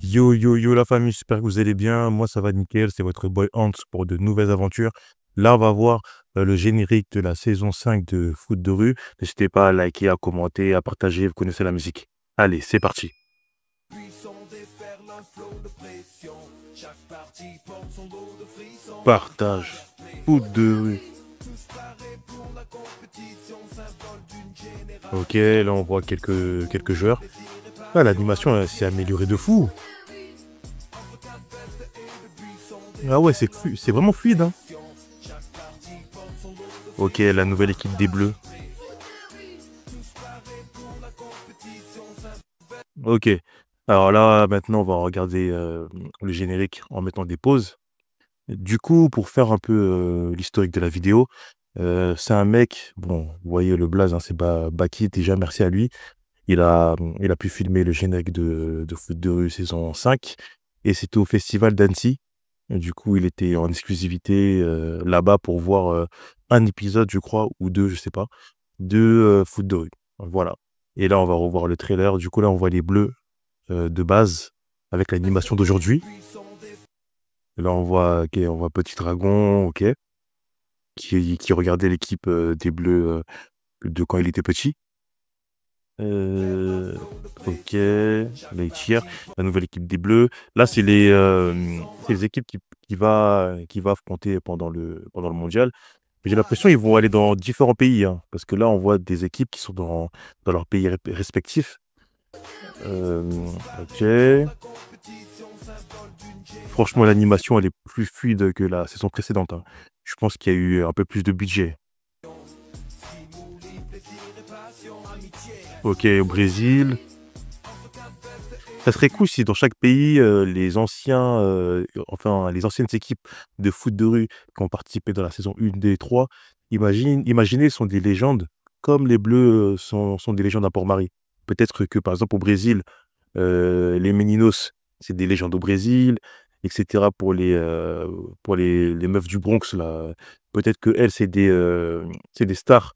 Yo, yo, yo, la famille, j'espère que vous allez bien. Moi, ça va nickel. C'est votre boy Hans pour de nouvelles aventures. Là, on va voir le générique de la saison 5 de Foot de rue. N'hésitez pas à liker, à commenter, à partager. Vous connaissez la musique. Allez, c'est parti. Partage. Foot de rue. Ok, là, on voit quelques joueurs. Ah, l'animation s'est améliorée de fou. Ah ouais, c'est vraiment fluide, hein. Ok, la nouvelle équipe des Bleus. Ok. Alors là, maintenant, on va regarder le générique en mettant des pauses. Du coup, pour faire un peu l'historique de la vidéo, c'est un mec, bon, vous voyez le blaze, hein, c'est Baki, déjà merci à lui. Il a pu filmer le générique de Foot de rue saison 5 et c'était au festival d'Annecy. Et du coup, il était en exclusivité là-bas pour voir un épisode, je crois, ou deux, je sais pas, de Foot de rue. Voilà. Et là, on va revoir le trailer. Du coup, là, on voit les bleus de base avec l'animation d'aujourd'hui. Et là, on voit Petit Dragon, ok, qui regardait l'équipe des bleus de quand il était petit. Ok, les tiers, la nouvelle équipe des bleus. Là, c'est les équipes qui va affronter pendant le mondial. Mais j'ai l'impression qu'ils vont aller dans différents pays, hein, parce que là, on voit des équipes qui sont dans leurs pays respectifs. Ok. Franchement, l'animation, elle est plus fluide que la saison précédente, hein. Je pense qu'il y a eu un peu plus de budget. Ok, au Brésil. Ça serait cool si dans chaque pays, les anciennes équipes de foot de rue qui ont participé dans la saison 1, 2 et 3, imaginez, sont des légendes, comme les Bleus sont des légendes à Port-Marie. Peut-être que, par exemple, au Brésil, les Meninos, c'est des légendes au Brésil, et cetera. Pour les meufs du Bronx, là, peut-être qu'elles, c'est des stars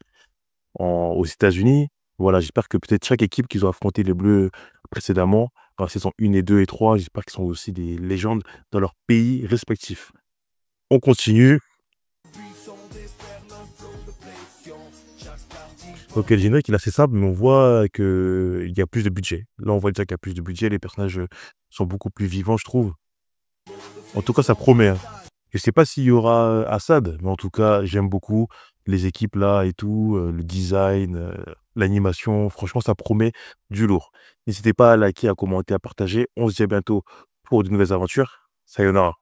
aux États-Unis. Voilà, j'espère que peut-être chaque équipe qu'ils ont affronté les Bleus précédemment, dans la saison 1 et 2 et 3, j'espère qu'ils sont aussi des légendes dans leur pays respectifs. On continue. Donc le générique, il est assez simple, mais on voit qu'il y a plus de budget. Là, on voit déjà qu'il y a plus de budget, les personnages sont beaucoup plus vivants, je trouve. En tout cas, ça promet, hein. Je sais pas s'il y aura Assad, mais en tout cas, j'aime beaucoup les équipes là et tout, le design, l'animation. Franchement, ça promet du lourd. N'hésitez pas à liker, à commenter, à partager. On se dit à bientôt pour de nouvelles aventures. Sayonara.